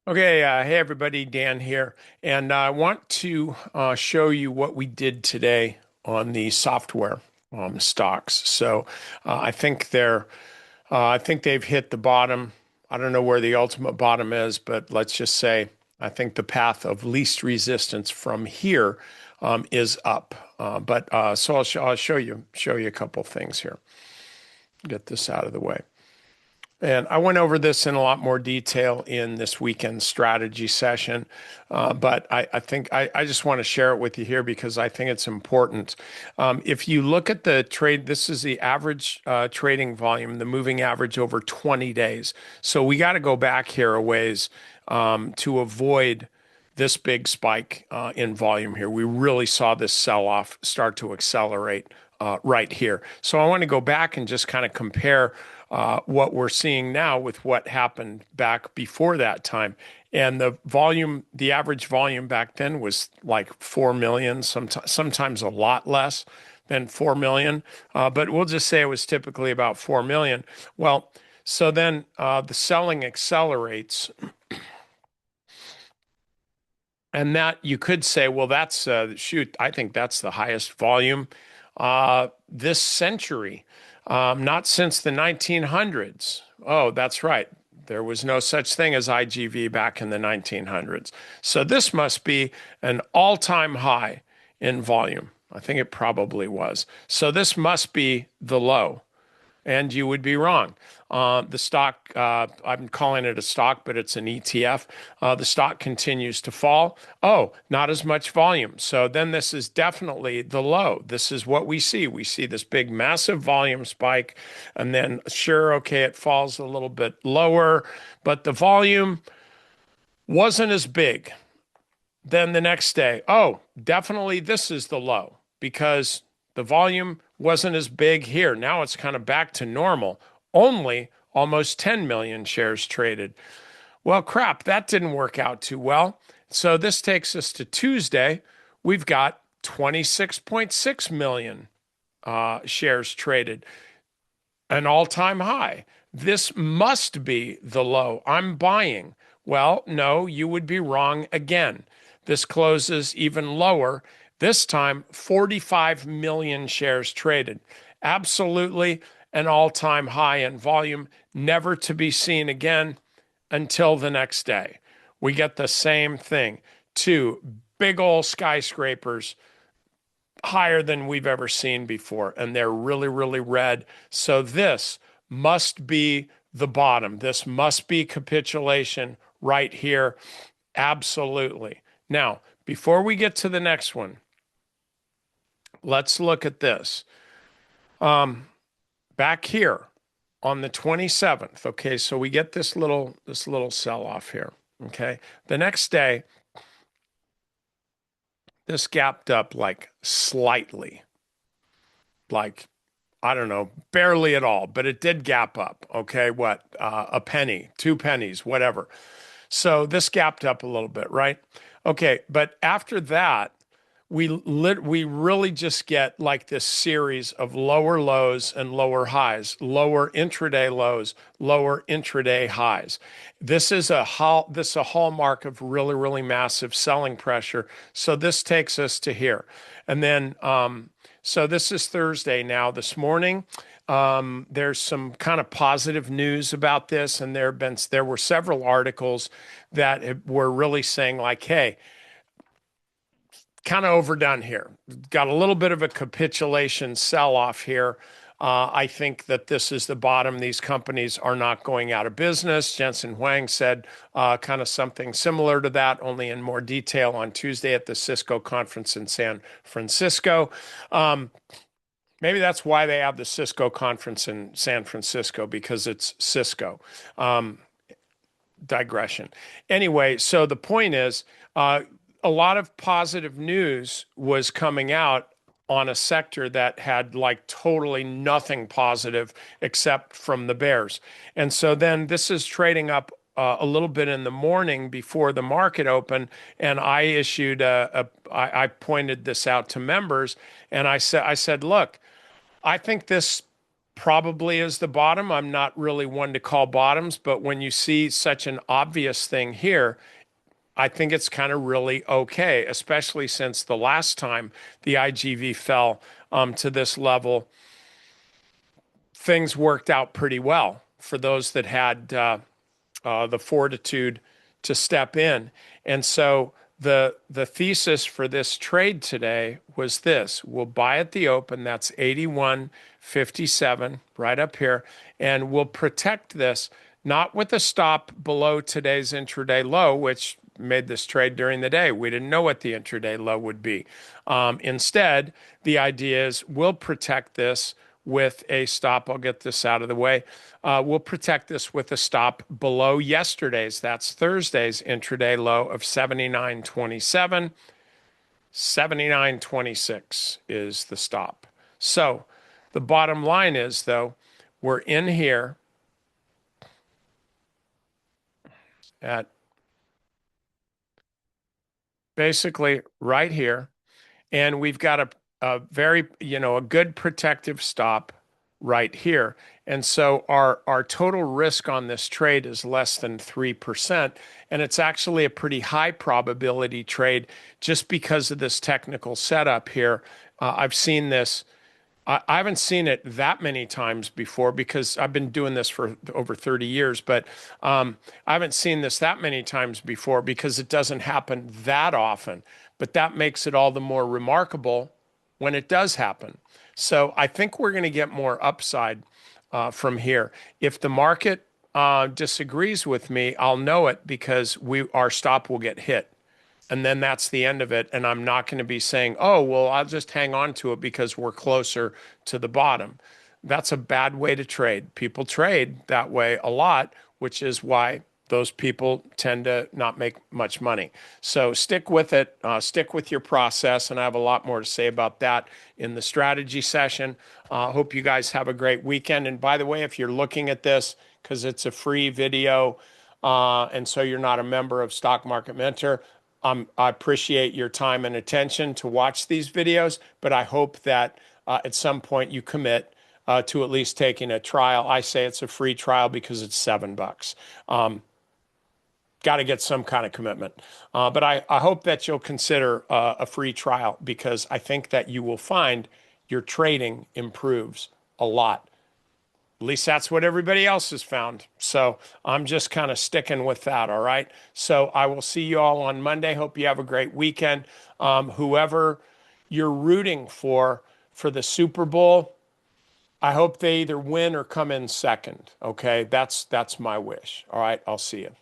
Okay, hey everybody, Dan here, and I want to show you what we did today on the software stocks. So I think they've hit the bottom. I don't know where the ultimate bottom is, but let's just say I think the path of least resistance from here is up. So I'll show you a couple things here. Get this out of the way. And I went over this in a lot more detail in this weekend strategy session, but I think I just want to share it with you here because I think it's important. If you look at the trade, this is the average trading volume, the moving average over 20 days. So we got to go back here a ways to avoid this big spike in volume here. We really saw this sell-off start to accelerate right here. So I want to go back and just kind of compare what we're seeing now with what happened back before that time. And the volume, the average volume back then was like 4 million, sometimes a lot less than 4 million. But we'll just say it was typically about 4 million. Well, so then the selling accelerates. And that you could say, well, that's shoot, I think that's the highest volume this century, not since the 1900s. Oh, that's right. There was no such thing as IGV back in the 1900s. So this must be an all-time high in volume. I think it probably was. So this must be the low. And you would be wrong. The stock, I'm calling it a stock, but it's an ETF. The stock continues to fall. Oh, not as much volume. So then this is definitely the low. This is what we see. We see this big, massive volume spike. And then, sure, okay, it falls a little bit lower, but the volume wasn't as big. Then the next day, oh, definitely this is the low because the volume wasn't as big here. Now it's kind of back to normal. Only almost 10 million shares traded. Well, crap, that didn't work out too well. So this takes us to Tuesday. We've got 26.6 million shares traded, an all-time high. This must be the low. I'm buying. Well, no, you would be wrong again. This closes even lower. This time, 45 million shares traded. Absolutely an all-time high in volume, never to be seen again until the next day. We get the same thing. Two big old skyscrapers higher than we've ever seen before, and they're really, really red. So this must be the bottom. This must be capitulation right here. Absolutely. Now, before we get to the next one, let's look at this. Back here on the 27th. Okay, so we get this little sell-off here. Okay. The next day, this gapped up like slightly. Like, I don't know, barely at all, but it did gap up. Okay, what? A penny, 2 pennies, whatever. So this gapped up a little bit, right? Okay, but after that, we really just get like this series of lower lows and lower highs, lower intraday lows, lower intraday highs. This is a hallmark of really, really massive selling pressure. So this takes us to here. And then so this is Thursday now. This morning, there's some kind of positive news about this, and there were several articles that were really saying like, hey, kind of overdone here. Got a little bit of a capitulation sell-off here. I think that this is the bottom. These companies are not going out of business. Jensen Huang said kind of something similar to that, only in more detail on Tuesday at the Cisco conference in San Francisco. Maybe that's why they have the Cisco conference in San Francisco, because it's Cisco. Digression. Anyway, so the point is, a lot of positive news was coming out on a sector that had like totally nothing positive except from the bears. And so then this is trading up a little bit in the morning before the market opened, and I issued I pointed this out to members, and I said, look, I think this probably is the bottom. I'm not really one to call bottoms, but when you see such an obvious thing here, I think it's kind of really okay, especially since the last time the IGV fell to this level, things worked out pretty well for those that had the fortitude to step in. And so the thesis for this trade today was this: we'll buy at the open, that's 81.57 right up here, and we'll protect this not with a stop below today's intraday low, which made this trade during the day. We didn't know what the intraday low would be. Instead, the idea is we'll protect this with a stop. I'll get this out of the way. We'll protect this with a stop below yesterday's, that's Thursday's intraday low of 79.27. 79.26 is the stop. So the bottom line is, though, we're in here at basically right here, and we've got a very, a good protective stop right here. And so our total risk on this trade is less than 3%. And it's actually a pretty high probability trade just because of this technical setup here. I've seen this. I haven't seen it that many times before because I've been doing this for over 30 years, but I haven't seen this that many times before because it doesn't happen that often. But that makes it all the more remarkable when it does happen. So I think we're going to get more upside from here. If the market disagrees with me, I'll know it because our stop will get hit. And then that's the end of it. And I'm not going to be saying, oh, well, I'll just hang on to it because we're closer to the bottom. That's a bad way to trade. People trade that way a lot, which is why those people tend to not make much money. So stick with it, stick with your process. And I have a lot more to say about that in the strategy session. Hope you guys have a great weekend. And by the way, if you're looking at this, because it's a free video, and so you're not a member of Stock Market Mentor, I appreciate your time and attention to watch these videos, but I hope that at some point you commit to at least taking a trial. I say it's a free trial because it's $7. Got to get some kind of commitment. But I hope that you'll consider a free trial because I think that you will find your trading improves a lot. At least that's what everybody else has found. So I'm just kind of sticking with that, all right? So I will see you all on Monday. Hope you have a great weekend. Whoever you're rooting for the Super Bowl, I hope they either win or come in second, okay? That's my wish. All right, I'll see you.